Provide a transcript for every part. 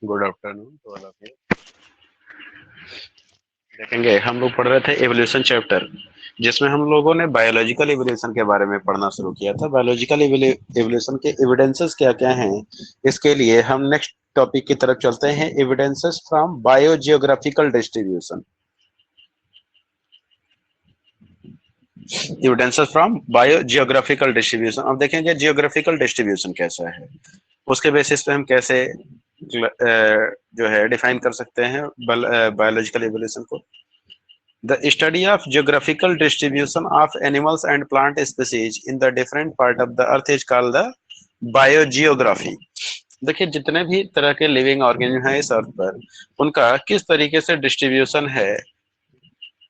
Good afternoon to all of you. देखेंगे हम लोग पढ़ रहे थे एवोल्यूशन चैप्टर, जिसमें हम लोगों ने बायोलॉजिकल एवोल्यूशन के बारे में पढ़ना शुरू किया था। बायोलॉजिकल एवोल्यूशन के एविडेंसेस क्या क्या हैं, इसके लिए हम नेक्स्ट टॉपिक की तरफ चलते हैं। Evidences from biogeographical distribution. Evidences from biogeographical distribution. अब देखेंगे जियोग्राफिकल डिस्ट्रीब्यूशन कैसा है, उसके बेसिस पे हम कैसे जो है डिफाइन कर सकते हैं बायोलॉजिकल एवोल्यूशन को। The study of geographical distribution of animals and plant species in the different part of the earth is called the biogeography। देखिए जितने भी तरह के लिविंग ऑर्गेनिज्म हैं इस अर्थ पर, उनका किस तरीके से डिस्ट्रीब्यूशन है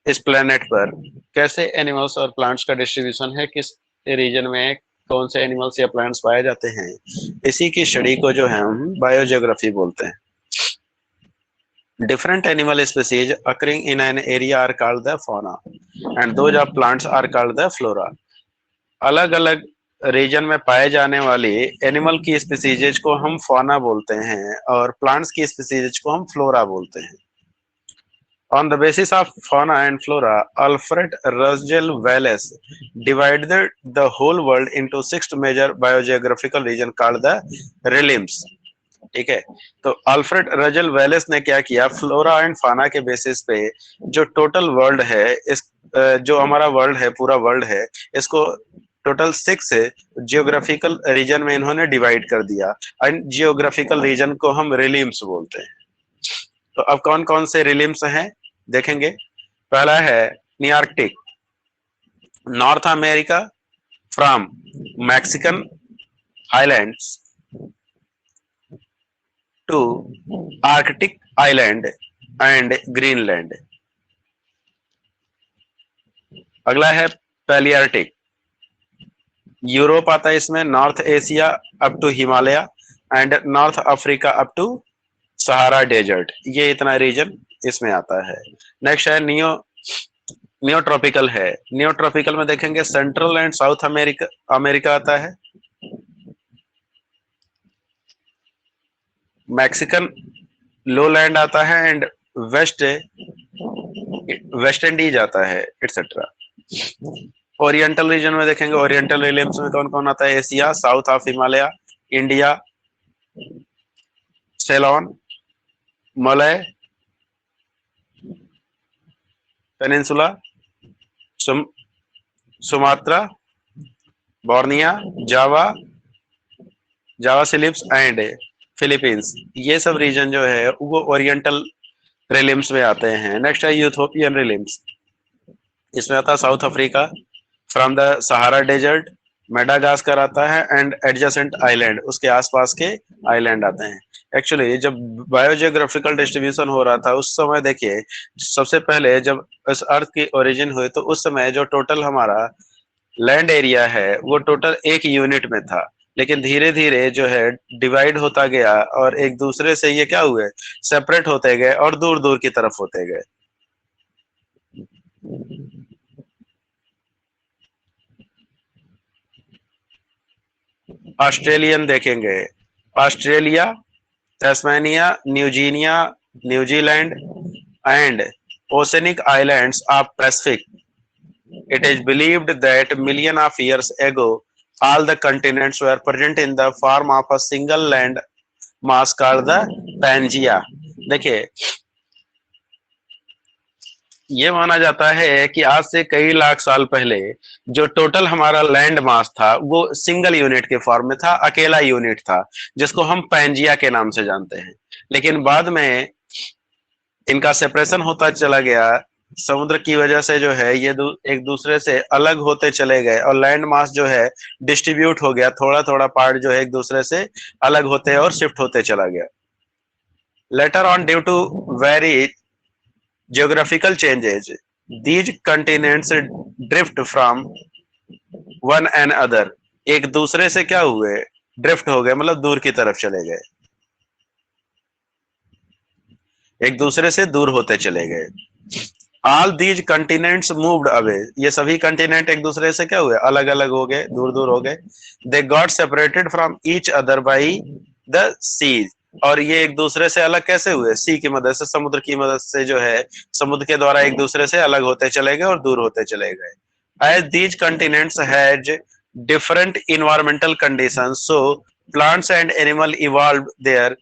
इस प्लेनेट पर, कैसे एनिमल्स और प्लांट्स का डिस्ट्रीब्यूशन है, किस रीजन में कौन से एनिमल्स या प्लांट्स पाए जाते हैं, इसी की स्टडी को जो है हम बायोजियोग्राफी बोलते हैं। Different animal species occurring in an area are called the fauna and those of plants are called the flora। अलग अलग रीजन में पाए जाने वाली एनिमल की स्पीसीज को हम फौना बोलते हैं और प्लांट्स की स्पीसीज को हम फ्लोरा बोलते हैं। On the basis of fauna and flora, Alfred Russel Wallace divided the whole world into 6 major biogeographical regions called the realms। ठीक है, तो अल्फ्रेड रजल वेलेस ने क्या किया, फ्लोरा एंड फाना के बेसिस पे जो टोटल वर्ल्ड है, इस जो हमारा वर्ल्ड है, पूरा वर्ल्ड है, इसको टोटल 6 जियोग्राफिकल रीजन में इन्होंने डिवाइड कर दिया। एंड जियोग्राफिकल रीजन को हम रिलिम्स बोलते हैं। तो अब कौन कौन से रिलिम्स हैं देखेंगे। पहला है Nearctic, North America from Mexican islands to Arctic island and Greenland। अगला है पैलियार्टिक, यूरोप आता है इसमें, North Asia up to Himalaya and North Africa up to Sahara desert, ये इतना रीजन इसमें आता है। नेक्स्ट है नियोट्रॉपिकल है। नियोट्रॉपिकल में देखेंगे सेंट्रल एंड साउथ अमेरिका आता है, मैक्सिकन लोलैंड आता है एंड वेस्ट इंडीज आता है एटसेट्रा। ओरिएंटल रीजन में देखेंगे, ओरिएंटल रिलिम्स में कौन कौन आता है, Asia, south of Himalaya, India, Ceylon, Malay peninsula, Sumatra, Borneo, Java Celebes and Philippines, ये सब रीजन जो है वो ओरिएंटल रिलिम्स में आते हैं। नेक्स्ट है यूथोपियन रिलिम्स, इसमें आता है South Africa from the Sahara desert, Madagascar आता है एंड एडजेसेंट आइलैंड, उसके आसपास के आइलैंड आते हैं। एक्चुअली जब बायोजियोग्राफिकल डिस्ट्रीब्यूशन हो रहा था उस समय देखिए, सबसे पहले जब इस अर्थ की ओरिजिन हुई तो उस समय जो टोटल हमारा लैंड एरिया है वो टोटल एक यूनिट में था, लेकिन धीरे धीरे जो है डिवाइड होता गया और एक दूसरे से ये क्या हुए, सेपरेट होते गए और दूर दूर की तरफ होते गए। ऑस्ट्रेलियन देखेंगे, Australia, Tasmania, New Guinea, New Zealand and oceanic islands of Pacific. It is believed that million of years ago, all the continents were present in the form of a single land mass called the Pangea। देखिए, ये माना जाता है कि आज से कई लाख साल पहले जो टोटल हमारा लैंड मास था वो सिंगल यूनिट के फॉर्म में था, अकेला यूनिट था, जिसको हम पैंजिया के नाम से जानते हैं। लेकिन बाद में इनका सेपरेशन होता चला गया, समुद्र की वजह से जो है ये एक दूसरे से अलग होते चले गए और लैंड मास जो है डिस्ट्रीब्यूट हो गया, थोड़ा थोड़ा पार्ट जो है एक दूसरे से अलग होते और शिफ्ट होते चला गया। Later on due to very geographical changes, these continents drift from one another। एक दूसरे से क्या हुए, ड्रिफ्ट हो गए, मतलब दूर की तरफ चले गए, एक दूसरे से दूर होते चले गए। All these continents moved away, ये सभी कंटिनेंट एक दूसरे से क्या हुए, अलग अलग हो गए, दूर दूर हो गए। They got separated from each other by the seas, और ये एक दूसरे से अलग कैसे हुए? सी की मदद से, समुद्र की मदद से जो है, समुद्र के द्वारा एक दूसरे से अलग होते चले गए और दूर होते चले गए. As these continents had different environmental conditions, so plants and animal evolved there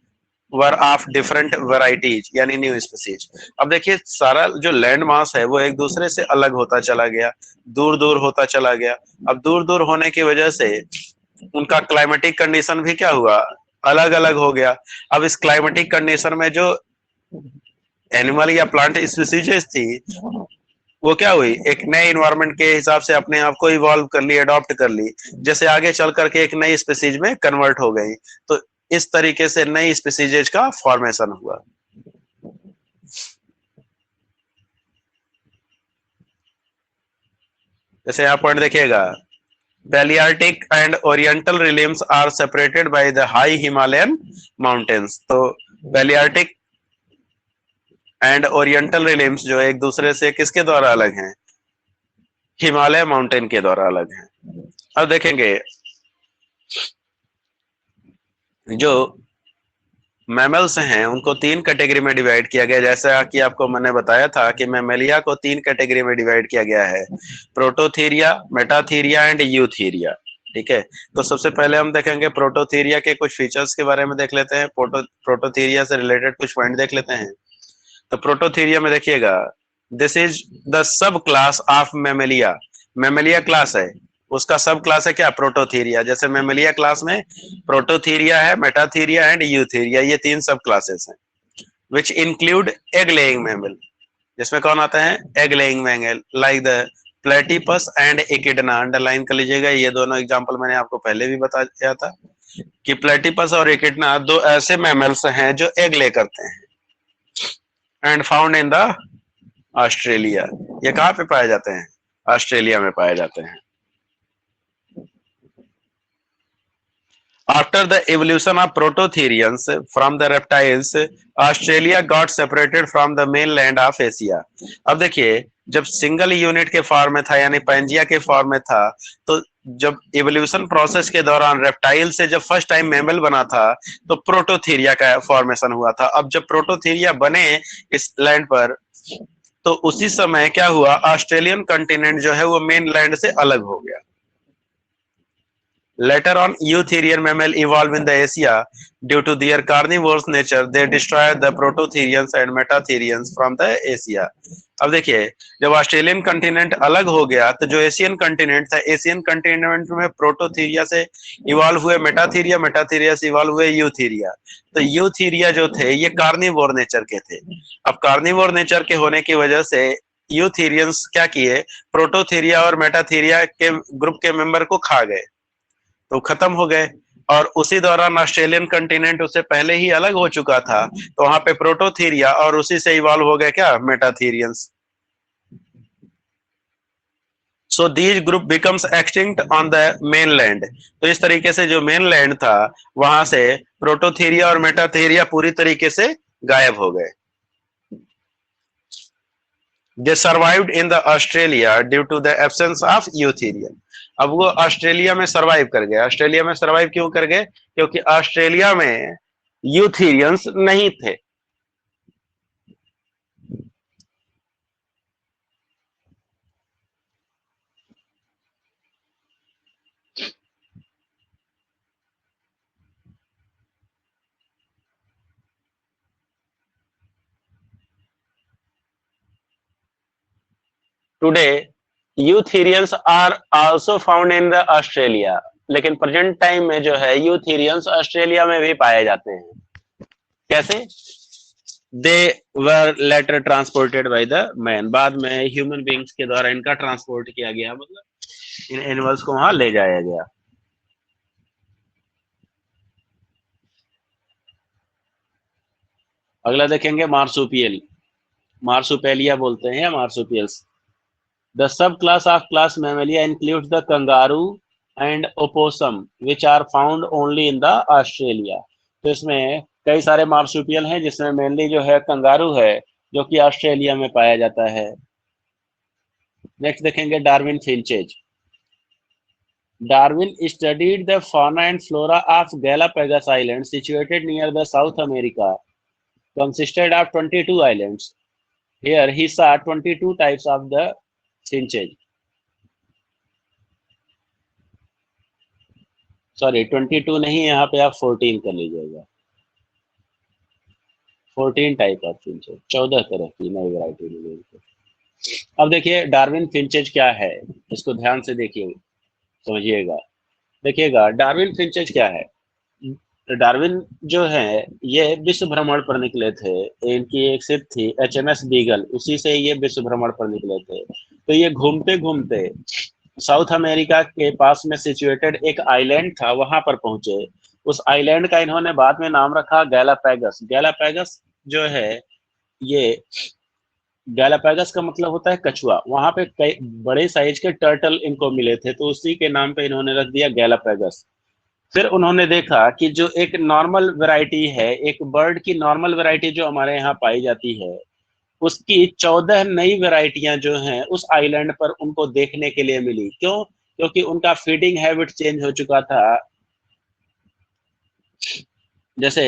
were of different varieties, यानी न्यू स्पीसीज. अब देखिए सारा जो लैंड मास है वो एक दूसरे से अलग होता चला गया, दूर दूर होता चला गया. अब दूर दूर होने की वजह से उनका क्लाइमेटिक कंडीशन भी क्या हुआ? अलग अलग हो गया. अब इस क्लाइमेटिक कंडीशन में जो एनिमल या प्लांट स्पीसीज थी वो क्या हुई? एक नए इन्वायरमेंट के हिसाब से अपने आप को इवॉल्व कर ली, अडॉप्ट कर ली, जैसे आगे चल करके एक नई स्पीसीज में कन्वर्ट हो गई. तो इस तरीके से नई स्पीसीज का फॉर्मेशन हुआ. जैसे यहाँ पॉइंट देखिएगा, Palearctic and Oriental realms are separated by the high Himalayan mountains. तो Palearctic एंड ओरिएंटल रिलिम्स जो एक दूसरे से किसके द्वारा अलग हैं? हिमालय माउंटेन के द्वारा अलग हैं. अब देखेंगे जो मैमल्स हैं उनको तीन कैटेगरी में डिवाइड किया गया. जैसा कि आपको मैंने बताया था कि मैमेलिया को तीन कैटेगरी में डिवाइड किया गया है, प्रोटोथीरिया, मेटाथीरिया एंड यूथीरिया. ठीक है, तो सबसे पहले हम देखेंगे प्रोटोथीरिया के कुछ फीचर्स के बारे में देख लेते हैं, प्रोटोथीरिया से रिलेटेड कुछ पॉइंट देख लेते हैं. तो प्रोटोथीरिया में देखिएगा, this is the sub class of Mammalia. Mammalia class है, उसका सब क्लास है क्या? प्रोटोथीरिया. जैसे मैमेलिया क्लास में प्रोटोथीरिया है, मेटाथीरिया एंड यूथीरिया, ये तीन सब क्लासेस हैं. Which include egg laying mammal, जिसमें कौन आता है? Egg laying mammal, like the platypus and एकिडना. Underline कर लीजिएगा, ये दोनों एग्जांपल मैंने आपको पहले भी बताया था कि प्लेटिपस और एकिडना दो ऐसे मैमल्स हैं जो एग ले करते हैं. And found in the Australia. ये कहाँ पे पाए जाते हैं? ऑस्ट्रेलिया में पाए जाते हैं. After the evolution of prototherians from the reptiles, Australia got separated from the mainland of Asia. अब देखिए, जब सिंगल यूनिट के फॉर्म में था यानी पैंजिया के फॉर्म में था, तो जब इवोल्यूशन प्रोसेस के दौरान रेप्टाइल से जब फर्स्ट टाइम मैमल बना था तो प्रोटोथीरिया का फॉर्मेशन हुआ था. अब जब प्रोटोथीरिया बने इस लैंड पर, तो उसी समय क्या हुआ? ऑस्ट्रेलियन कंटिनेंट जो है वो मेन लैंड से अलग हो गया. Later on, eutherian mammal evolved in the Asia. Due to their carnivorous nature, they destroyed the prototherians and metatherians from the Asia. अब देखिए, जब ऑस्ट्रेलियन कंटिनेंट अलग हो गया तो जो एशियन कंटिनेंट था, एशियन कंटिनेंट में प्रोटोथीरिया से इवॉल्व हुए मेटाथीरिया, मेटाथीरिया से इवॉल्व हुए यूथीरिया. तो यूथीरिया जो थे ये कार्निवोर नेचर के थे. अब कार्निवोर नेचर के होने की वजह से यूथीरियंस क्या किए? प्रोटोथीरिया और मेटाथीरिया के ग्रुप के मेंबर को खा गए, तो खत्म हो गए. और उसी दौरान ऑस्ट्रेलियन कंटिनेंट उससे पहले ही अलग हो चुका था, तो वहां पे प्रोटोथीरिया और उसी से इवॉल्व हो गए क्या? Metatherians. So these group becomes extinct on the mainland. तो इस तरीके से जो मेनलैंड था वहां से प्रोटोथीरिया और मेटाथीरिया पूरी तरीके से गायब हो गए. They survived in the Australia due to the absence of eutherian. अब वो ऑस्ट्रेलिया में सरवाइव कर गए. ऑस्ट्रेलिया में सरवाइव क्यों कर गए? क्योंकि ऑस्ट्रेलिया में यूथीरियंस नहीं थे. Today eutherians are also found in the Australia. लेकिन प्रेजेंट टाइम में जो है यूथीरियंस ऑस्ट्रेलिया में भी पाए जाते हैं. कैसे? They were later transported by the man. बाद में ह्यूमन बींग्स के द्वारा इनका ट्रांसपोर्ट किया गया, मतलब इन एनिमल्स को वहां ले जाया गया. अगला देखेंगे मार्सुपियल. मार्सुपेलिया बोलते हैं या marsupials. The subclass of class Mammalia includes the kangaroo and opossum, which are found only in the Australia. तो इसमें कई सारे मार्सुपियल हैं जिसमें मेनली जो है कंगारू है जो कि ऑस्ट्रेलिया में पाया जाता है. नेक्स्ट देखेंगे Darwin finches. Darwin studied the fauna and flora of Galapagos Islands, situated near the South America, consisted of 22 islands. Here he saw 22 types of the finches. Sorry 22 नहीं, यहाँ पे आप 14 कर लीजिएगा। 14 टाइप ऑफ फिंचेज, 14 तरह की नई वैरायटी मिलेगी। अब देखिए डार्विन फिंचेज क्या है, इसको ध्यान से देखिए, समझिएगा। देखिएगा डार्विन फिंचेज क्या है। डार्विन जो है ये विश्व भ्रमण पर निकले थे, इनकी एक शिप थी HMS बीगल, उसी से ये विश्व भ्रमण पर निकले थे। तो ये घूमते घूमते साउथ अमेरिका के पास में सिचुएटेड एक आइलैंड था, वहां पर पहुंचे। उस आइलैंड का इन्होंने बाद में नाम रखा गैलापैगस। गैलापैगस जो है ये, गैलापैगस का मतलब होता है कछुआ। वहां पे कई बड़े साइज के टर्टल इनको मिले थे, तो उसी के नाम पे इन्होंने रख दिया गैलापैगस। फिर उन्होंने देखा कि जो एक नॉर्मल वैरायटी है, एक बर्ड की नॉर्मल वैरायटी जो हमारे यहाँ पाई जाती है, उसकी 14 नई वैरायटियां जो हैं उस आइलैंड पर उनको देखने के लिए मिली। क्यों? क्योंकि उनका फीडिंग हैबिट चेंज हो चुका था। जैसे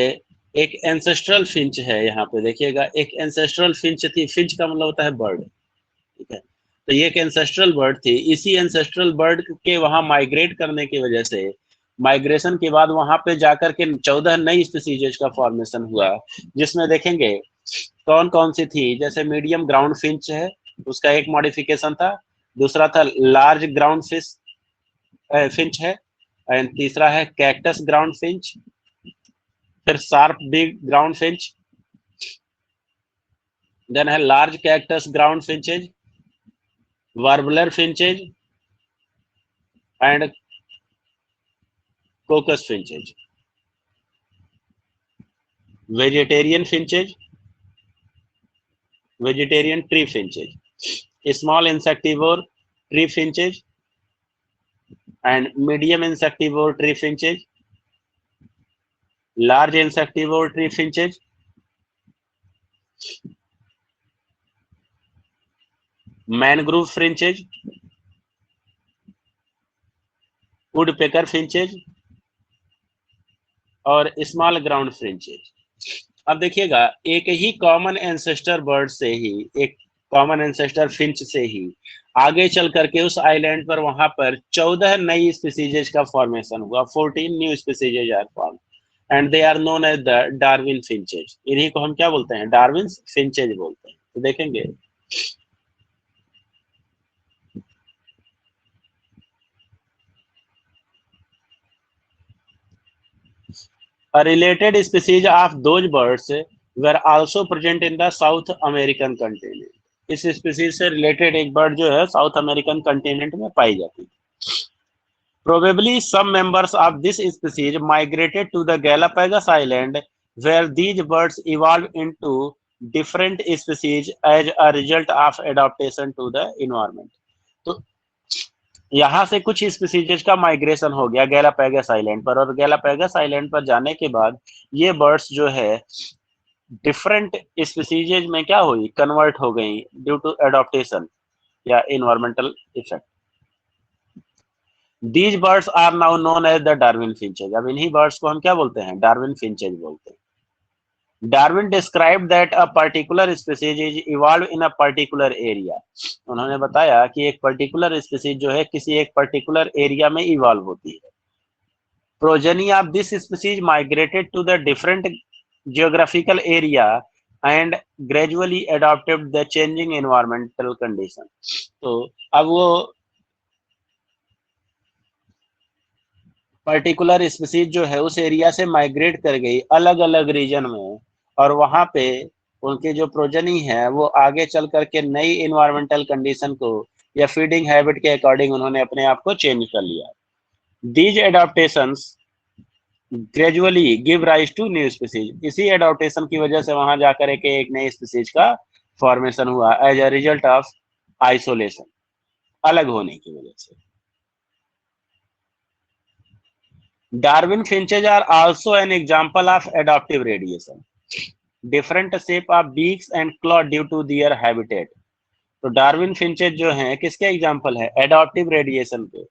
एक एंसेस्ट्रल फिंच है, यहाँ पे देखिएगा, एक एंसेस्ट्रल फिंच थी। फिंच का मतलब होता है बर्ड, ठीक है। तो ये एक एंसेस्ट्रल बर्ड थी। इसी एंसेस्ट्रल बर्ड के वहां माइग्रेट करने की वजह से, माइग्रेशन के बाद वहां पे जाकर के 14 नई स्पीसीज का फॉर्मेशन हुआ, जिसमें देखेंगे कौन कौन सी थी। जैसे मीडियम ग्राउंड फिंच है, उसका एक मॉडिफिकेशन था। दूसरा था लार्ज ग्राउंड फिंच है, एंड तीसरा है कैक्टस ग्राउंड फिंच, फिर sharp big ground finch, then है large cactus ground finches, warbler finches and cocos finches, vegetarian finches, vegetarian tree finches, small insectivore tree finches and medium insectivore tree finches, large insectivore tree finches, mangrove finches, woodpecker finches और small ground finches. अब देखिएगा एक ही common ancestor bird से ही, एक common ancestor Finch से ही आगे चल करके उस आइलैंड पर वहां पर 14 नई स्पीसीज का फॉर्मेशन हुआ। 14 new species are form and they are known as the Darwin finches. इन्हीं को हम क्या बोलते हैं? डार्विन फिंचेज बोलते हैं। तो देखेंगे a related species of those birds were also present in the South American continent. इस स्पीसीज से रिलेटेड एक बर्ड जो है साउथ अमेरिकन कंटिनेंट में पाई जाती है। Probably some members of this species migrated to the Galapagos Island, where these birds evolved into different species as a result of adaptation to the environment. तो यहाँ से कुछ स्पीसीज का माइग्रेशन हो गया गैलापैगस आइलैंड पर, और गैलापैगस आइलैंड पर जाने के बाद ये बर्ड्स जो है डिफरेंट स्पीसीज में क्या हुई, कन्वर्ट हो गई ड्यू टू एडॉप्टेशन या environmental effect. These birds are now known as the Darwin finches. अब इन्हीं बर्ड्स को हम क्या बोलते हैं? डार्विन फिंचेज बोलते हैं। Darwin described that a particular species is evolve in a particular area. उन्होंने बताया कि एक पर्टिकुलर स्पीसीज जो है किसी एक पर्टिकुलर एरिया में इवॉल्व होती है। Progeny of this species migrated to the different geographical area and gradually adopted the changing environmental condition. तो अब वो पर्टिकुलर स्पीसीज जो है उस एरिया से माइग्रेट कर गई अलग अलग रीजन में, और वहां पे उनके जो प्रोजनी है वो आगे चल करके नई इन्वायरमेंटल कंडीशन को या फीडिंग हैबिट के अकॉर्डिंग उन्होंने अपने आप को चेंज कर लिया। These adaptations gradually give rise to new species. इसी एडाप्टेशन की वजह से वहां जाकर एक नई स्पीसीज का फॉर्मेशन हुआ as a result of isolation, अलग होने की वजह से। Darwin finches are also an example of adaptive radiation, different shape of beaks and claw due to their habitat. तो डार्विन फिंचेज जो हैं किसके एग्जांपल है? एडाप्टिव रेडिएशन के।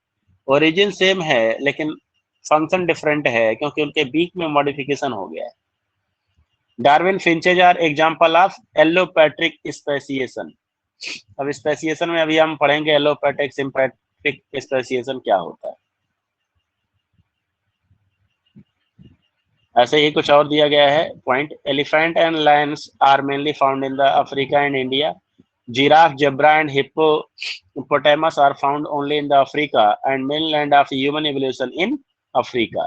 ओरिजिन सेम है लेकिन फंक्शन डिफरेंट है क्योंकि उनके बीक में मॉडिफिकेशन हो गया है। Darwin finches are example of allopatric speciation. अब स्पेसिएशन में अभी हम पढ़ेंगे एलोपैट्रिक सिंपैट्रिक स्पेसिएशन क्या होता है। ऐसे ही कुछ और दिया गया है point. Elephant and lions are mainly found in the Africa and India. Giraffe, zebra, and hippopotamus are found only in the Africa and mainland of human evolution in Africa.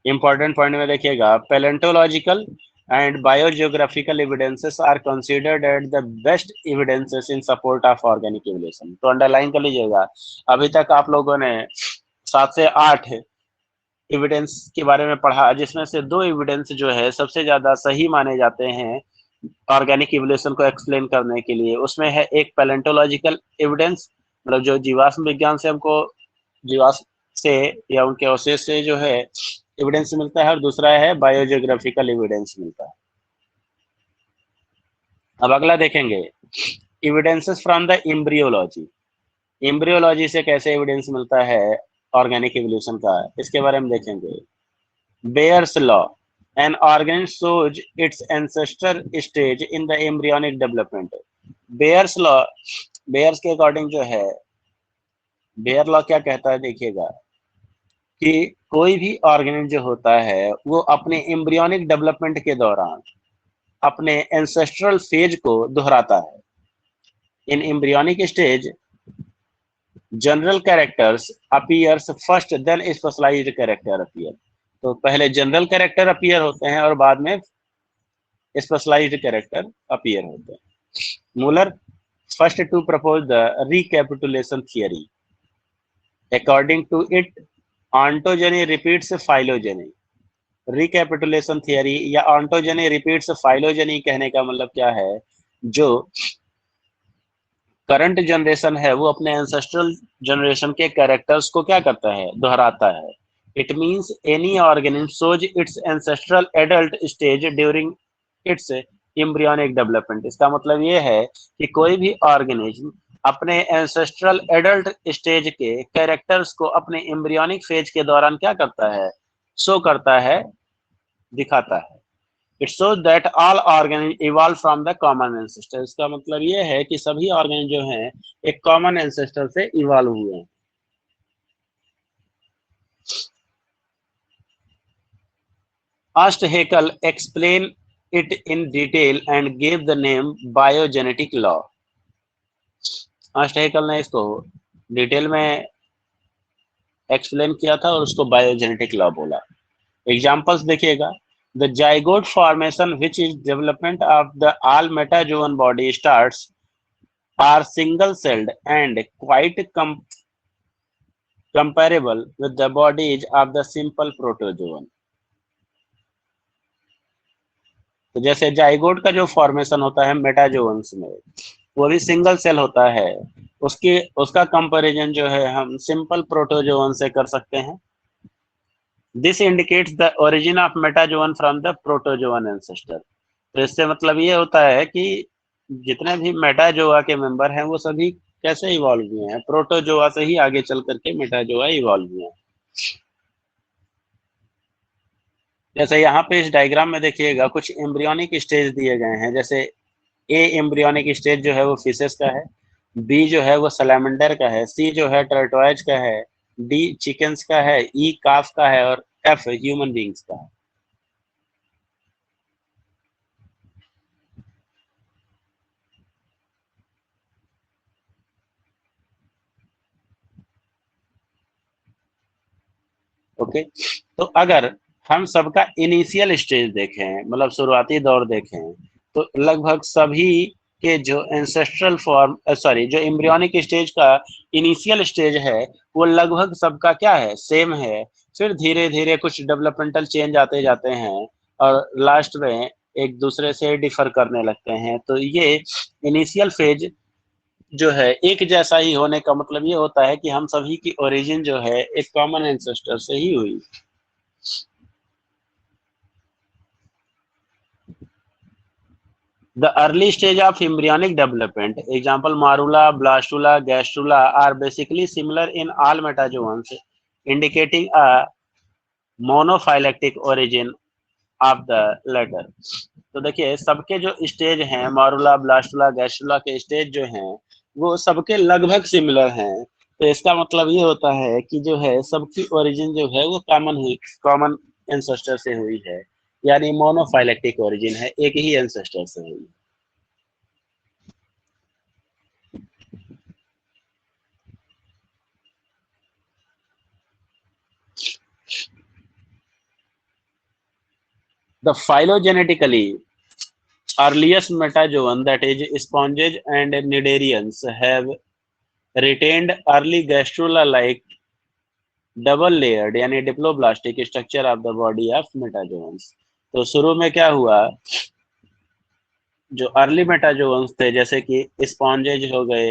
Important point में देखिएगा, paleontological and biogeographical evidences are considered as the best evidences in support of organic evolution. तो underline कर लीजिएगा, अभी तक आप लोगों ने 7 से 8 एविडेंस के बारे में पढ़ा, जिसमें से 2 एविडेंस जो है सबसे ज्यादा सही माने जाते हैं ऑर्गेनिक इवोल्यूशन को एक्सप्लेन करने के लिए। उसमें है एक पैलेंटोलॉजिकल एविडेंस, मतलब जो जीवाश्म विज्ञान से हमको जीवाश्म से या उनके अवशेष से जो है एविडेंस मिलता है, और दूसरा है बायोजियोग्राफिकल एविडेंस मिलता है। अब अगला देखेंगे evidences from the embryology. Embryology से कैसे एविडेंस मिलता है ऑर्गेनिक इवोल्यूशन का, इसके बारे में देखेंगे। Baer's law, an organism shows its ancestor stage in the embryonic development. Baer's law, Baer's के अकॉर्डिंग जो है, बेयर लॉ क्या कहता है देखिएगा, कि कोई भी ऑर्गेनिज्म जो होता है वो अपने एम्ब्रियोनिक डेवलपमेंट के दौरान अपने एंसेस्ट्रल फेज को दोहराता है। In embryonic stage general characters appears first, then specialised character appear. तो पहले जनरल कैरेक्टर अपीयर होते हैं और बाद में स्पेशलाइज्ड कैरेक्टर अपीयर होते हैं। Muller first to propose the recapitulation theory. According to it ontogeny repeats phylogeny. Recapitulation theory या ऑन्टोजेनी रिपीट्स फाइलोजेनी कहने का मतलब क्या है, जो करंट जनरेशन है वो अपने एंसेस्ट्रल जनरेशन के कैरेक्टर्स को क्या करता है, दोहराता है। It means any organism shows it's ancestral adult stage during its embryonic development. इसका मतलब ये है कि कोई भी ऑर्गेनिज्म अपने एंसेस्ट्रल एडल्ट स्टेज के कैरेक्टर्स को अपने एम्ब्रियोनिक फेज के दौरान क्या करता है, शो करता है, दिखाता है। It shows that all organisms evolved from the common ancestor। इसका मतलब ये है कि सभी ऑर्गेनिज्म जो हैं एक कॉमन एंसेस्टर से इवॉल्व हुए हैं। Ernst Haeckel explained it in detail and gave the name biogenetic law। Ernst Haeckel ने इसको डिटेल में एक्सप्लेन किया था और उसको बायोजेनेटिक लॉ बोला। एग्जांपल्स देखिएगा, the zygote formation which is development of the all metazoan body starts are single celled and quite comparable with the bodies of the simple protozoan। तो जैसे जाइगोट का जो फॉर्मेशन होता है मेटाजोन्स में, वो भी सिंगल सेल होता है, उसकी उसका कंपैरिजन जो है हम सिंपल प्रोटोजोन से कर सकते हैं। This indicates the origin of metazoan from the protozoan ancestor. तो इससे मतलब ये होता है कि जितने भी मेटाजोआ के मेंबर हैं वो सभी कैसे इवॉल्व हुए हैं, प्रोटोजोआ से ही आगे चल करके मेटाजोआ इवॉल्व हुए हैं। जैसे यहाँ पे इस डायग्राम में देखिएगा कुछ एम्ब्रियोनिक स्टेज दिए गए हैं। जैसे ए एम्ब्रियोनिक स्टेज जो है वो फिशेस का है, बी जो है वो सैलमेंडर का है, सी जो है टर्टोइज का है, डी चिकन्स का है, ई काफ का है और एफ ह्यूमन बींग्स का है। ओके, तो अगर हम सबका इनिशियल स्टेज देखें, मतलब शुरुआती दौर देखें, तो लगभग सभी के जो एंसेस्ट्रल फॉर्म सॉरी जो एम्ब्रियोनिक स्टेज का इनिशियल स्टेज है वो लगभग सबका क्या है, सेम है। फिर धीरे धीरे कुछ डेवलपमेंटल चेंज आते जाते हैं और लास्ट में एक दूसरे से डिफर करने लगते हैं। तो ये इनिशियल फेज जो है एक जैसा ही होने का मतलब ये होता है कि हम सभी की ओरिजिन जो है एक कॉमन एंसेस्टर से ही हुई। The early stage of embryonic development, example marula, blastula, gastrula, are basically similar in all metazoans, indicating a monophyletic origin of the latter. तो देखिए सबके जो स्टेज हैं मारुला ब्लास्टुला गैस्ट्रुला के स्टेज जो हैं वो सबके लगभग सिमिलर हैं। तो इसका मतलब ये होता है कि जो है सबकी ओरिजिन जो है वो कॉमन एंसेस्टर से हुई है, यानी मोनोफाइलेक्टिक ओरिजिन है, एक ही एंसेस्टर से हुई। The phylogenetically earliest metazoan, that is sponges and cnidarians, have retained early gastrula like double layered यानी diploblastic structure of the body of metazoans. तो शुरू में क्या हुआ, जो अर्ली मेटाजोन्स थे जैसे कि स्पॉन्जेज हो गए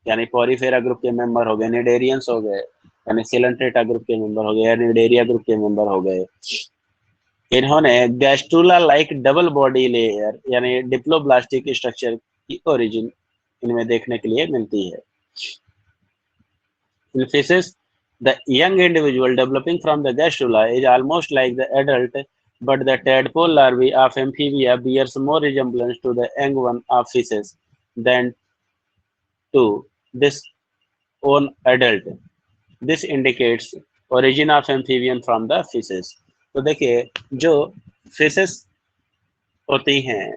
यानी पॉरीफेरा ग्रुप के मेंबर हो गए, निडेरियंस हो गए यानी सिलेंट्रेटा ग्रुप के मेंबर हो गए या निडेरिया ग्रुप के मेंबर हो गए, इन्होंने gastrula like double body layer यानी डिप्लोब्लास्टिक स्ट्रक्चर की ओरिजिन इनमें देखने के लिए मिलती है। In fishes, the young individual developing from the gastrula is almost like the adult, but the tadpole larvae of amphibia bears more resemblance to the young one of fishes than to this own adult. This indicates origin of amphibian from the fishes. तो देखिए जो fishes होती हैं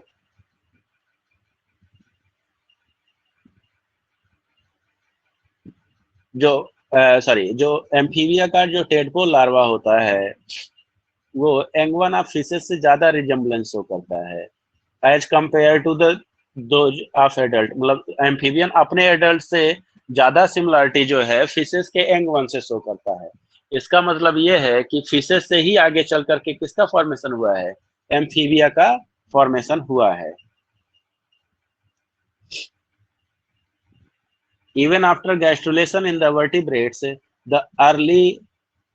जो जो amphibia का जो tadpole larva होता है वो एंगवन ऑफ फिशेस से ज्यादा रिजेम्बलेंस शो करता है as compare to the those of adult. मतलब एम्फीबियन अपने एडल्ट से ज्यादा सिमिलरिटी जो है फिशेस के एंगवन से शो करता है। इसका मतलब ये है कि फिशेस से ही आगे चल करके किसका फॉर्मेशन हुआ है, एम्फीबिया का फॉर्मेशन हुआ है। Even after gastrulation in the vertebrates, the early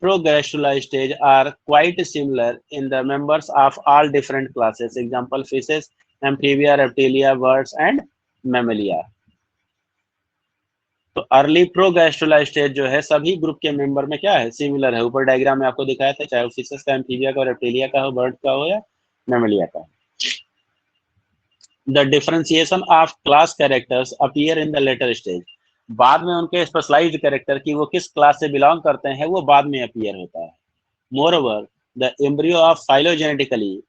progastrula stage are quite similar in the members of all different classes. Example fishes, amphibia, reptilia, birds and mammalia. तो अर्ली प्रोगैस्ट्रुला स्टेज जो है सभी group के member में क्या है, similar है। ऊपर डायग्राम में आपको दिखाया था, चाहे वो फिशेस का, एम्फीबिया का, रेप्टिलिया का हो, बर्ड का हो या मैमलिया का। The differentiation of class characters appear in the later stage. बाद में उनके स्पेशलाइज्ड कैरेक्टर की वो किस क्लास से बिलोंग करते हैं वो बाद में अपीयर होता है। Moreover the embryo of phylogenetically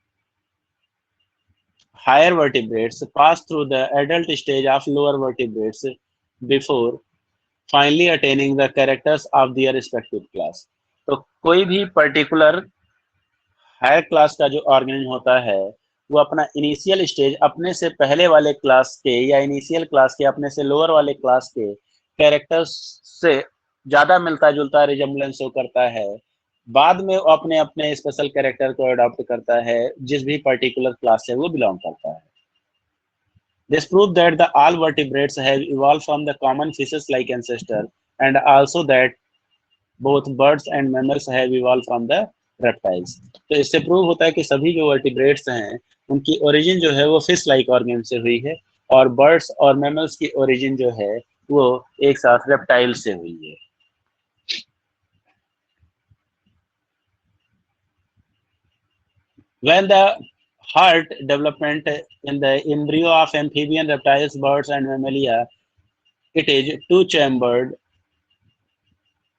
higher vertebrates pass through the adult stage of lower vertebrates before finally attaining the characters of their respective class. तो कोई भी पर्टिकुलर हायर क्लास का जो ऑर्गेनिज्म होता है वो अपना इनिशियल स्टेज अपने से पहले वाले क्लास के या इनिशियल क्लास के अपने से लोअर वाले क्लास के कैरेक्टर्स से ज्यादा मिलता जुलता रिजेम्बलेंस शो करता है। बाद में वो अपने अपने स्पेशल कैरेक्टर को अडॉप्ट करता है जिस भी पर्टिकुलर क्लास से वो बिलोंग करता है। This proves that the all vertebrates have evolved from the common fishes like ancestor and also that both birds and mammals have evolved from the reptiles। तो इससे प्रूव होता है कि सभी जो वर्टिब्रेट्स हैं उनकी ओरिजिन जो है वो फिश लाइक ऑर्गेन से हुई है और बर्ड्स और मैमल्स की ओरिजिन जो है वो एक साथ रेप्टाइल से हुई है। When the heart development in the embryo of amphibian, reptiles, birds and mammalia, it is two-chambered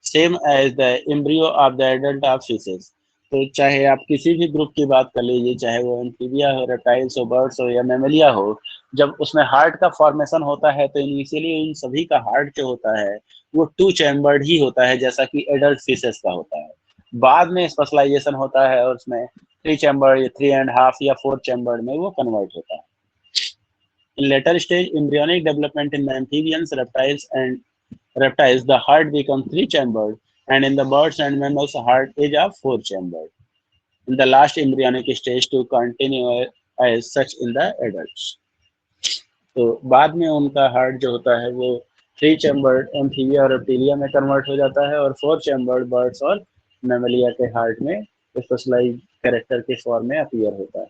same as the embryo of the adult of fishes. तो चाहे आप किसी भी ग्रुप की बात कर लीजिए, चाहे वो एम्फीबिया हो, रेप्टाइल्स हो, बर्ड्स हो या मैमलिया हो, जब उसमें हार्ट का फॉर्मेशन होता है तो इनिशियली इन सभी का हार्ट जो होता है वो टू चैम्बर्ड ही होता है जैसा कि एडल्ट फिशेस का होता है। बाद में स्पेशलाइजेशन होता है और उसमें थ्री चैम्बर्ड या 3.5 या 4 चैम्बर्ड में वो कन्वर्ट होता है। In later stage embryonic development in the amphibians, reptiles, the heart becomes three-chambered, and in the birds and mammals, the heart is of four-chambered. In the last embryonic stage to continue as such in the adults. तो बाद में उनका heart जो होता है वो three chambered amphibia और reptilia में कन्वर्ट हो जाता है और फोर चैम्बर्ड बर्ड्स और मैमलिया के हार्ट में स्पेशलाइज्ड कैरेक्टर के फॉर्म में अपीयर होता है।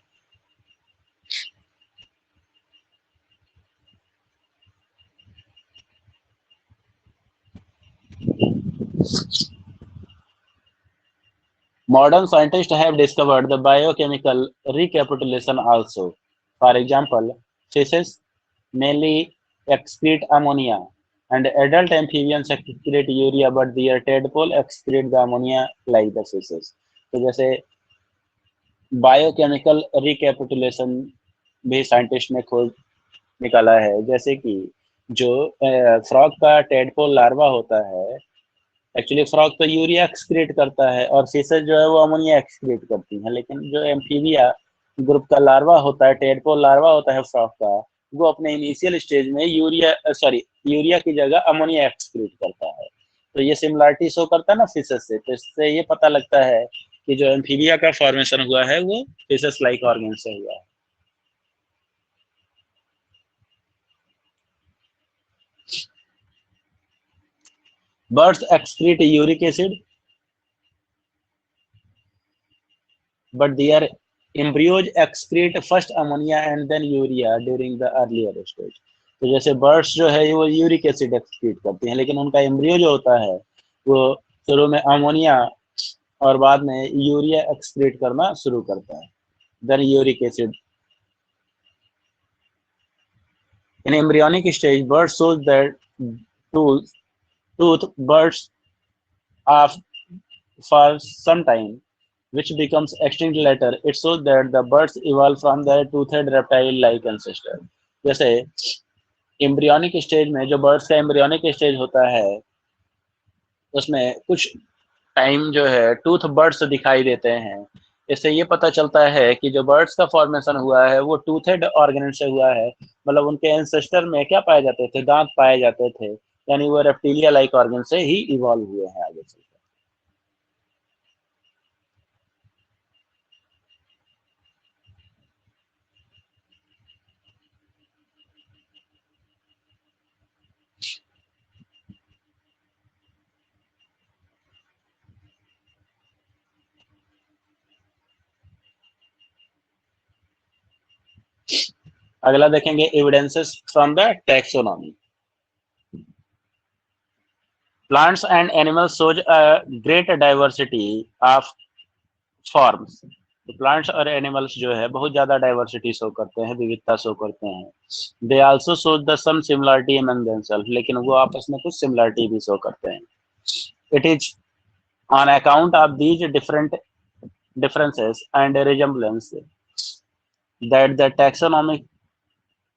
Modern scientists have discovered the biochemical recapitulation also. For example, fishes mainly excrete ammonia, and adult amphibians excrete urea, but their tadpole excrete the ammonia like the fishes. तो जैसे biochemical recapitulation भी scientist ने खोज निकाला है, जैसे कि जो फ्रॉग का टेडपोल लार्वा होता है, एक्चुअली फ्रॉग तो यूरिया एक्सक्रीट करता है और फिशेज जो है वो अमोनिया एक्सक्रीट करती हैं, लेकिन जो एम्फीबिया ग्रुप का लार्वा होता है, टेडपोल लार्वा होता है फ्रॉग का, वो अपने इनिशियल स्टेज में यूरिया की जगह अमोनिया एक्सक्रीट करता है। तो ये सिमिलरिटी शो करता है ना फिशेस से, तो इससे ये पता लगता है कि जो एम्फीबिया का फॉर्मेशन हुआ है वो फिशेस लाइक ऑर्गन से हुआ है। Birds excrete uric acid, but their embryos excrete first ammonia and then urea during the earlier stage. तो जैसे बर्ड्स जो है वो यूरिक एसिड एक्सक्रीट करती हैं, लेकिन उनका एम्ब्रियो जो होता है वो शुरू में अमोनिया और बाद में यूरिया एक्सक्रीट करना शुरू करता है, then uric acid. In embryonic stage, birds shows their tooth birds are for some time, which becomes extinct later. It shows that the birds evolved from their toothed reptile-like ancestor. जैसे embryonic stage में जो birds का embryonic stage होता है उसमें कुछ time जो है टूथ बर्ड्स दिखाई देते हैं। इससे ये पता चलता है कि जो बर्ड्स का फॉर्मेशन हुआ है वो टूथेड ऑर्गेन से हुआ है, मतलब उनके एंसेस्टर में क्या पाए जाते थे, दांत पाए जाते थे, यानी वो रेप्टिलिया लाइक ऑर्गन से ही इवॉल्व हुए हैं आगे चलकर। अगला देखेंगे evidences from the taxonomy. Plants and animals shows a great diversity of forms. तो प्लांट्स और एनिमल्स जो है बहुत ज्यादा डाइवर्सिटी शो करते हैं, विविधता शो करते हैं. They also show the some similarity among themself, लेकिन वो आपस में कुछ सिमिलरिटी भी शो करते हैं. It is on account of these different differences and resemblance that the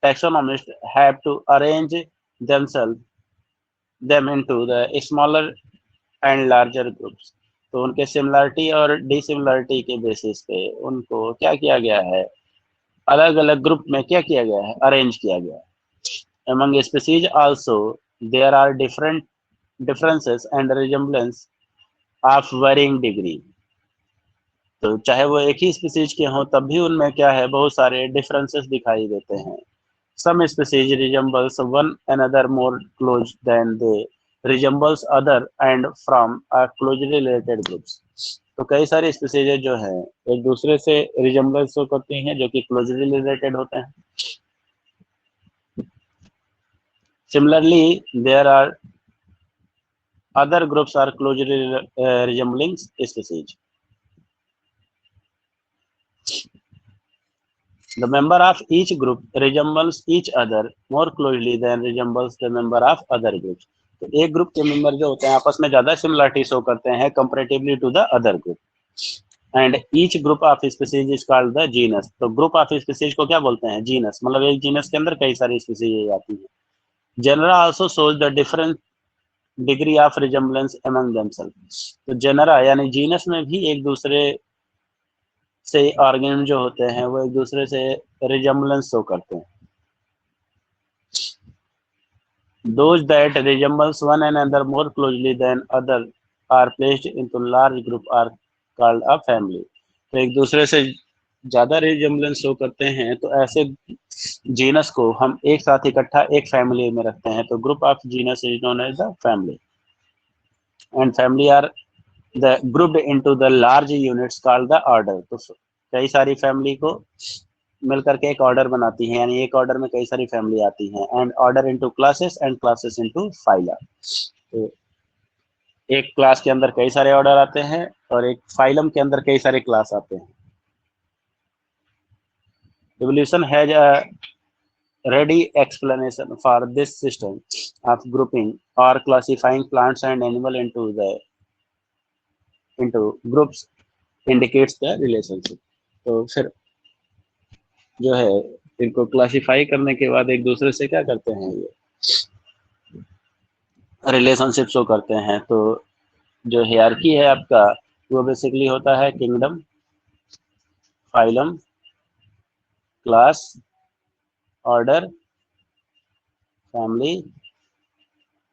taxonomists have to arrange them into the smaller and larger groups. तो उनके सिमिलरिटी और डिसिमिलरिटी के बेसिस पे उनको क्या किया गया है, अलग अलग ग्रुप में क्या किया गया है, अरेंज किया गया है. Among species also there are differences and resemblance of varying degree. तो चाहे वो एक ही स्पीसीज के हों तब भी उनमें क्या है, बहुत सारे डिफरेंसेस दिखाई देते हैं. Some species resembles one another more close than they resembles other and from a closely related groups. तो कई सारी स्पीसीज जो है एक दूसरे से रिजेंबल्स करती हैं जो कि क्लोजली रिलेटेड होते हैं. Similarly there are other groups are closely resembling species. The member of each group resembles each other more closely than resembles the member of other groups. तो एक ग्रुप के मेंबर जो होते हैं आपस में ज्यादा सिमिलरिटी शो करते हैं comparatively to the other group. And each group of species is called the genus. तो ग्रुप ऑफ स्पीसीज को क्या बोलते हैं, जीनस. मतलब एक जीनस के अंदर कई सारी स्पीसीज आती हैं. Genera also shows the different degree of resemblance among themselves. तो जनरा यानी जीनस में भी एक दूसरे से ऑर्गेन जो होते हैं वो एक दूसरे से रिजेम्बलेंस शो करते हैं. Those that resembles one another more closely than other are placed into large group are called a family. तो एक दूसरे से ज्यादा रिजेम्बलेंस शो करते हैं तो ऐसे जीनस को हम एक साथ इकट्ठा एक फैमिली में रखते हैं. तो group of genus is known as the family. And family are the grouped into the large units called the order. तो कई सारी फैमिली को मिलकर के एक ऑर्डर बनाती हैं, यानी एक ऑर्डर में कई सारी फैमिली आती हैं. And order into classes and classes into phyla. तो एक क्लास के अंदर कई सारे ऑर्डर आते हैं और एक फाइलम के अंदर कई सारे क्लास आते हैं। Evolution has a ready explanation for this system of grouping or classifying plants and animal into groups indicates the relationship। तो फिर जो है इनको क्लासिफाई करने के बाद एक दूसरे से क्या करते हैं, ये रिलेशनशिप शो करते हैं। तो जो हियरार्की है आपका वो बेसिकली होता है kingdom, phylum, class, order, family,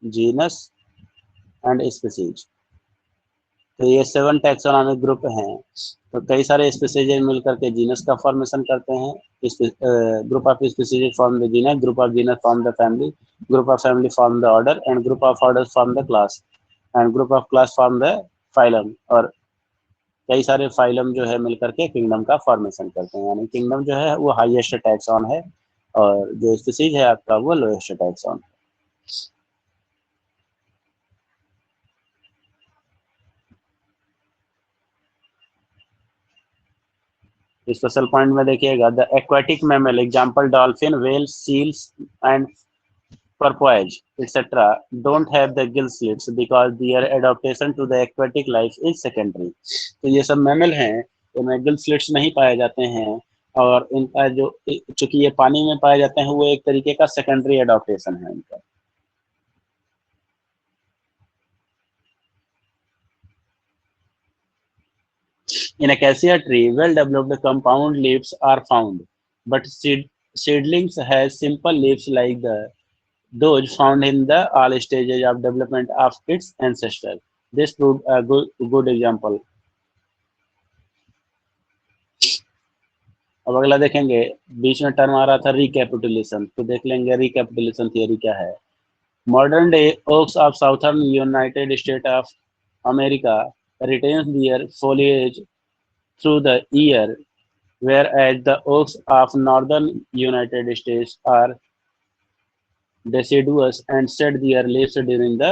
genus and species. तो ये 7 टैक्सोनॉमिक ग्रुप हैं। तो कई सारे स्पीसीज मिलकर के जीनस का फॉर्मेशन करते हैं। Group of species form the genus, group of genus form the family, group of family form the order and group of order form the class and group of class form the phylum. और कई सारे phylum जो है मिलकर के kingdom का formation करते हैं। यानी किंगडम जो है वो हाईएस्ट टैक्सॉन है और जो स्पीसीज है आपका वो लोएस्ट टैक्सॉन है। स्पेशल पॉइंट में देखिएगा, the aquatic mammal example dolphin, whale, seals and porpoise etc. don't have the gill slits because their adaptation to the aquatic life is secondary। तो ये सब मैमल हैं, इनमें गिल स्लिट्स नहीं पाए जाते हैं और इनका जो चूंकि ये पानी में पाए जाते हैं वो एक तरीके का सेकेंडरी एडाप्टेशन है इनका। In acacia tree, well-developed compound leaves are found, but seedlings has simple leaves like those found in the all stages of development of its ancestor। This proved a good example। अब अगला देखेंगे, बीच में term आ रहा था recapitulation, तो देख लेंगे recapitulation theory क्या है। Modern day oaks of southern United State of America retains their foliage through the year, whereas the oaks of northern United States are deciduous and shed their leaves during the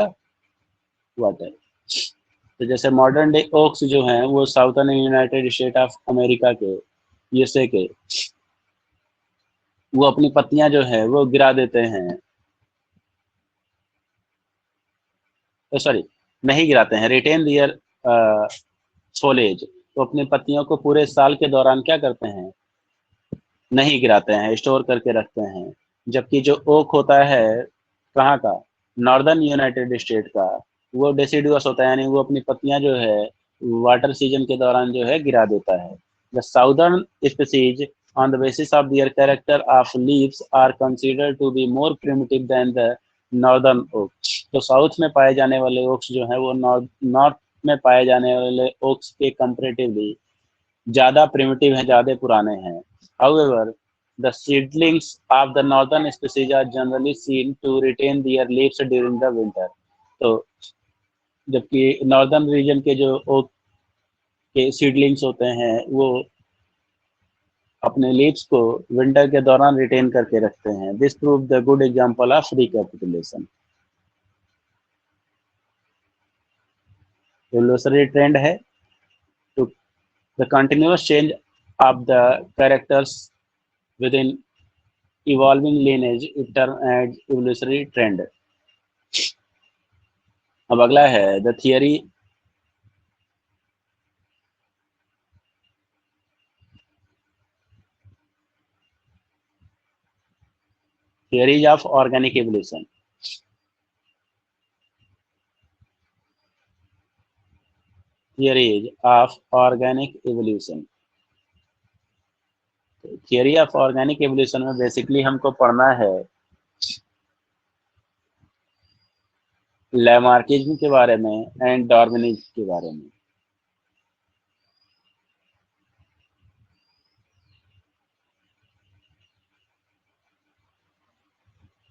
water। तो जैसे modern day Woakes जो हैं वो southern United State of America के, USA के, वो अपनी पत्तियां जो है वो गिरा देते हैं, तो सॉरी नहीं गिराते हैं, रिटेन दियर फोलेज, तो अपनी पत्तियों को पूरे साल के दौरान क्या करते हैं, नहीं गिराते हैं, स्टोर करके रखते हैं। जबकि जो ओक होता है कहाँ का, नॉर्दर्न यूनाइटेड स्टेट का, वो डेसिडुअस होता है, यानी वो अपनी पत्तियां जो है वाटर सीजन के दौरान जो है गिरा देता है। The southern species on the basis of their character of leaves are considered to be more primitive than the northern oak। तो साउथ में पाए जाने वाले ओक्स जो है वो नॉर्थ में पाए जाने वाले ओक्स के कंपैरेटिवली ज्यादा प्रिमिटिव हैं, ज्यादा पुराने हैं। However, the seedlings of the northern species are generally seen to retain their leaves during the winter। तो जबकि नॉर्दर्न रीजन के जो ओक के सीडलिंग्स होते हैं वो अपने लीव्स को विंटर के दौरान रिटेन करके रखते हैं। This prove the good example of recapitulation. Evolutionary trend है to the continuous change of the characters within evolving lineage it term as evolutionary trend. अब अगला है the theory theories of organic evolution। theories of organic evolution। Theory of organic evolution में basically हमको पढ़ना है Lamarckism के बारे में एंड डार्विनिज्म के बारे में।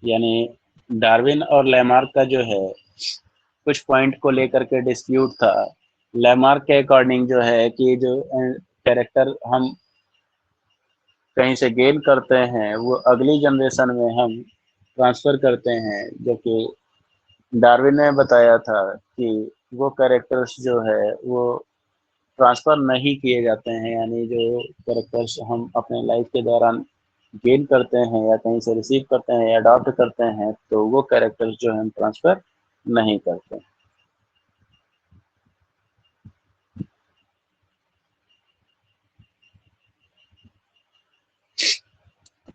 यानी डार्विन और लैमार्क का जो है कुछ पॉइंट को लेकर के डिस्प्यूट था। लैमार्क के अकॉर्डिंग जो है कि जो कैरेक्टर हम कहीं से गेन करते हैं वो अगली जनरेशन में हम ट्रांसफर करते हैं, जो कि डार्विन ने बताया था कि वो कैरेक्टर्स जो है वो ट्रांसफर नहीं किए जाते हैं, यानी जो कैरेक्टर्स हम अपने लाइफ के दौरान गेन करते हैं या कहीं से रिसीव करते हैं या अडॉप्ट करते हैं, तो वो कैरेक्टर्स जो हम ट्रांसफर नहीं करते।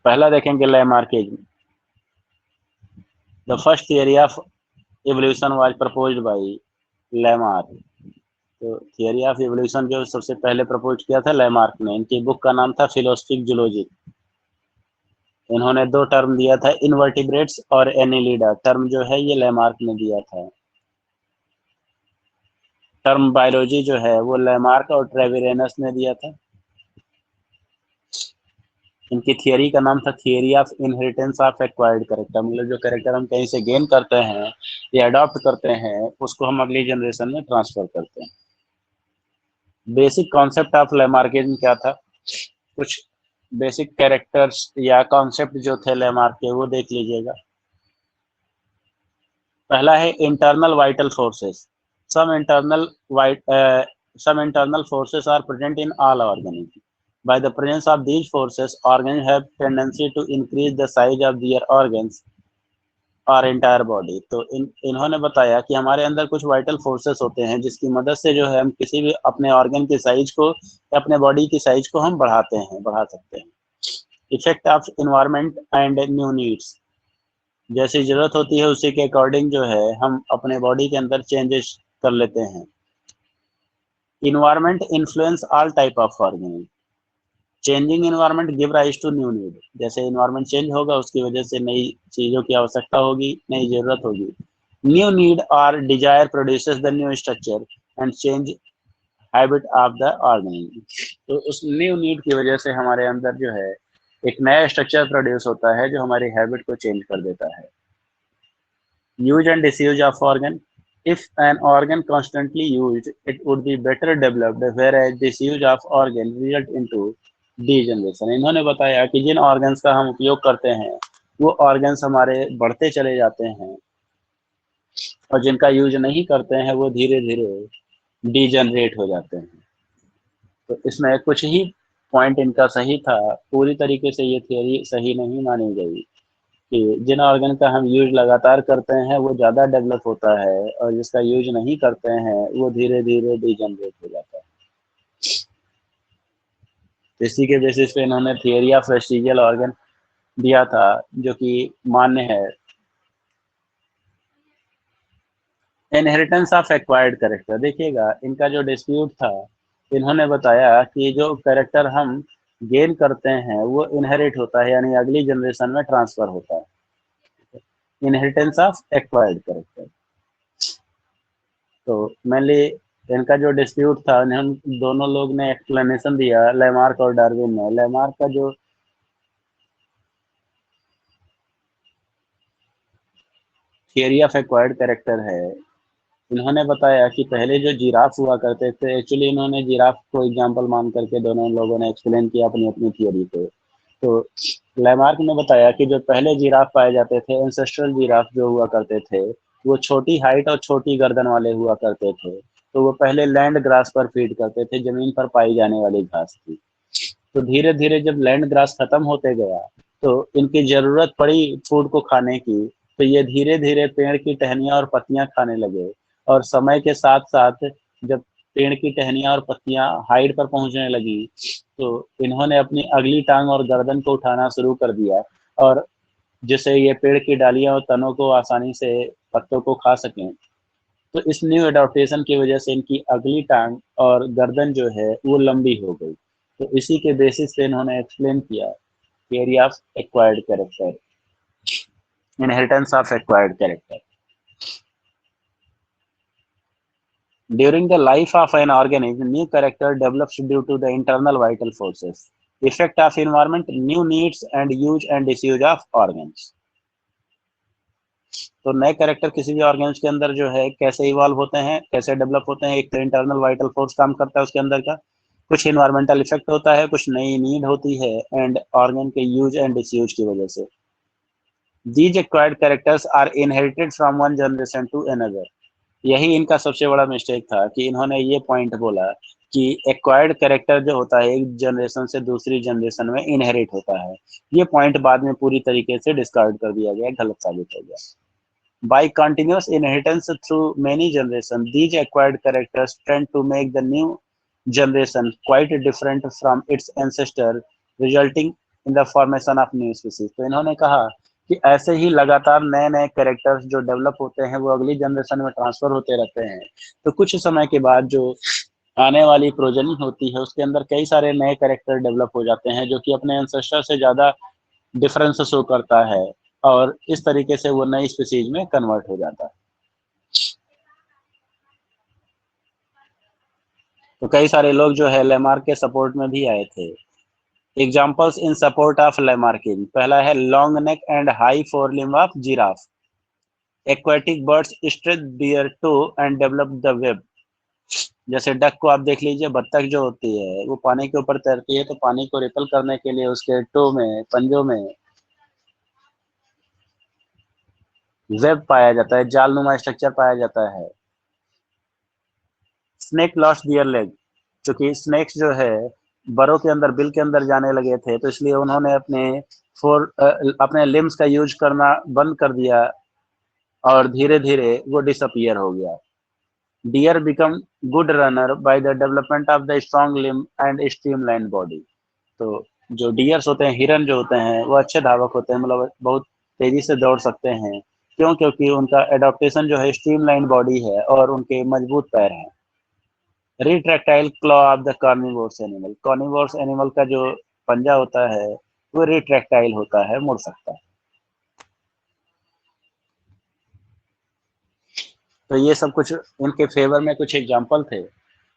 पहला देखेंगे Lamarckism. The first theory of evolution was proposed by Lamarck. तो थियरी ऑफ इवोल्यूशन जो सबसे पहले प्रपोज किया था लैमार्क ने, इनकी बुक का नाम था फिलोसफिक जूलॉजी। इन्होंने दो टर्म दिया था, इनवर्टिब्रेट्स और एनिलिडा। टर्म जो है ये लैमार्क ने दिया था। टर्म बायोलॉजी जो है वो लैमार्क और ट्रेविरेनस ने दिया था। इनकी थियरी का नाम था theory of inheritance of acquired character. मतलब जो कैरेक्टर हम कहीं से गेन करते हैं या अडॉप्ट करते हैं उसको हम अगली जनरेशन में ट्रांसफर करते हैं। बेसिक कॉन्सेप्ट ऑफ लैमार्किज्म क्या था, कुछ बेसिक कैरेक्टर्स या कॉन्सेप्ट जो थे लैमार्क के वो देख लीजिएगा। पहला है internal vital forces. some internal some internal forces are present in all organisms. By the presence of these forces, organs have tendency to increase the size of their organs और entire body. तो इन्होंने बताया कि हमारे अंदर कुछ vital forces होते हैं जिसकी मदद से जो है हम किसी भी अपने ऑर्गन की साइज को या अपने बॉडी की साइज को हम बढ़ा सकते हैं। Effect of environment and new needs. जैसी जरूरत होती है उसी के अकॉर्डिंग जो है हम अपने बॉडी के अंदर चेंजेस कर लेते हैं। Environment influence all type of organism. Changing environment give rise to new need. जैसे इन्वायरमेंट चेंज होगा उसकी वजह से नई चीजों की आवश्यकता होगी, नई जरूरत होगी। न्यू नीड और desire produces the new structure and change habit of the organism. तो उस न्यू नीड की वजह से हमारे अंदर जो है एक नया स्ट्रक्चर प्रोड्यूस होता है जो हमारी हैबिट को चेंज कर देता है। Use and disuse of organ. If an organ constantly used, it would be better developed, whereas disuse of organ result into degeneration। इन्होंने बताया कि जिन ऑर्गन्स का हम उपयोग करते हैं वो ऑर्गन्स हमारे बढ़ते चले जाते हैं और जिनका यूज नहीं करते हैं वो धीरे धीरे डीजनरेट हो जाते हैं। तो इसमें कुछ ही पॉइंट इनका सही था, पूरी तरीके से ये थियोरी सही नहीं मानी गई कि जिन ऑर्गन का हम यूज लगातार करते हैं वो ज़्यादा डेवलप होता है और जिसका यूज नहीं करते हैं वो धीरे धीरे डिजनरेट हो जाता है। इसी के बेसिस पे इन्होंने थियरी ऑफ वेस्टिजियल ऑर्गन दिया था जो कि मान्य है। Inheritance of acquired character. देखिएगा इनका जो डिस्प्यूट था, इन्होंने बताया कि जो कैरेक्टर हम गेन करते हैं वो इनहेरिट होता है, यानी अगली जनरेशन में ट्रांसफर होता है। Inheritance of acquired character. तो मेनली इनका जो डिस्प्यूट था, हम दोनों लोग ने एक्सप्लेनेशन दिया, लैमार्क और डार्विन ने। लैमार्क का जो थियरी ऑफ एक्वायर्ड कैरेक्टर है, इन्होंने बताया कि पहले जो जिराफ हुआ करते थे, एक्चुअली इन्होंने जिराफ को एग्जांपल मान करके दोनों लोगों ने एक्सप्लेन किया अपनी अपनी थियरी को। तो लैमार्क ने बताया कि जो पहले जिराफ पाए जाते थे, एंसेस्ट्रल जिराफ जो हुआ करते थे, वो छोटी हाइट और छोटी गर्दन वाले हुआ करते थे। तो वो पहले लैंड ग्रास पर फीड करते थे, जमीन पर पाई जाने वाली घास थी। तो धीरे धीरे जब लैंड ग्रास खत्म होते गया तो इनकी जरूरत पड़ी फूड को खाने की, तो ये धीरे धीरे पेड़ की टहनियां और पत्तियां खाने लगे। और समय के साथ साथ जब पेड़ की टहनियां और पत्तियां हाइट पर पहुंचने लगी तो इन्होंने अपनी अगली टांग और गर्दन को उठाना शुरू कर दिया, और जिससे ये पेड़ की डालियां और तनों को आसानी से पत्तों को खा सकें। तो इस न्यू एडाप्टेशन की वजह से इनकी अगली टांग और गर्दन जो है वो लंबी हो गई। तो इसी के बेसिस पे इन्होंने एक्सप्लेन किया theory of acquired character, inheritance of acquired character. During the life of an organism, new character develops due to the internal vital forces, effect of environment, new needs, and use and disuse of organs। तो नए character किसी भी organs के अंदर जो है कैसे evolve होते हैं, कैसे डेवलप होते हैं। एक तो इंटरनल वाइटल फोर्स काम करता है उसके अंदर का, कुछ इन्वायरमेंटल इफेक्ट होता है, कुछ नई नीड होती है, एंड ऑर्गन के यूज एंड डिसयूज की वजह से। These acquired characters are inherited from one generation to another। यही इनका सबसे बड़ा मिस्टेक था कि इन्होंने ये पॉइंट बोला कि एक्वायर्ड कैरेक्टर जो होता है एक जनरेशन से दूसरी जनरेशन में इनहेरिट होता है। ये पॉइंट बाद में पूरी तरीके से डिस्कार्ड कर दिया गया, गलत साबित हो गया। By continuous inheritance through many generations, these acquired characters tend to make the new generation quite different from its ancestor, resulting in the formation of new species। तो इन्होंने कहा कि ऐसे ही लगातार नए नए कैरेक्टर्स जो डेवलप होते हैं वो अगली जनरेशन में ट्रांसफर होते रहते हैं। तो कुछ समय के बाद जो आने वाली प्रोजनी होती है उसके अंदर कई सारे नए कैरेक्टर डेवलप हो जाते हैं जो कि अपने एंसेस्टर से ज्यादा डिफरेंस शो करता है, और इस तरीके से वो नई स्पीसीज में कन्वर्ट हो जाता है। तो कई सारे लोग जो है लेमार्क के सपोर्ट में भी आए थे। Examples in support of Lamarcking, पहला है long neck and high fore limb of giraffe. Aquatic birds stretch their toe and develop the web. जैसे डक को आप देख लीजिए, बत्तख जो होती है वो पानी के ऊपर तैरती है, तो पानी को रिपेल करने के लिए उसके टो में, पंजों में वेब पाया जाता है, जालनुमा स्ट्रक्चर पाया जाता है। स्नेक लॉस्ट दियर लेग, क्योंकि स्नेक्स जो है बरों के अंदर, बिल के अंदर जाने लगे थे, तो इसलिए उन्होंने अपने लिम्स का यूज करना बंद कर दिया और धीरे धीरे वो डिसअपियर हो गया। Deer become good runner by the development of the strong limb and streamline body. तो जो डियर्स होते हैं, हिरन जो होते हैं, वो अच्छे धावक होते हैं, मतलब बहुत तेजी से दौड़ सकते हैं। क्यों? क्योंकि उनका एडॉप्टेशन जो है स्ट्रीमलाइन बॉडी है और उनके मजबूत पैर हैं। Retractile claw of the carnivores animal, carnivores animal का जो पंजा होता है वो रिट्रैक्टाइल होता है, मुड़ सकता है। तो ये सब कुछ उनके फेवर में कुछ एग्जांपल थे।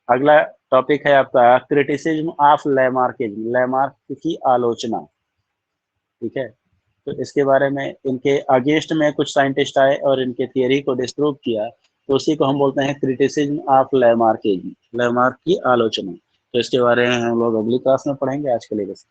अगला टॉपिक है आपका क्रिटिसिज्म ऑफ लैमार्किज्म, लैमार्क की आलोचना। ठीक है, तो इसके बारे में इनके अगेंस्ट में कुछ साइंटिस्ट आए और इनके थियरी को डिस्प्रूव किया, तो उसी को हम बोलते हैं क्रिटिसिज्म ऑफ लैमार्किज्म, लैमार्क की आलोचना। तो इसके बारे में हम लोग अगली क्लास में पढ़ेंगे। आज के लिए बस।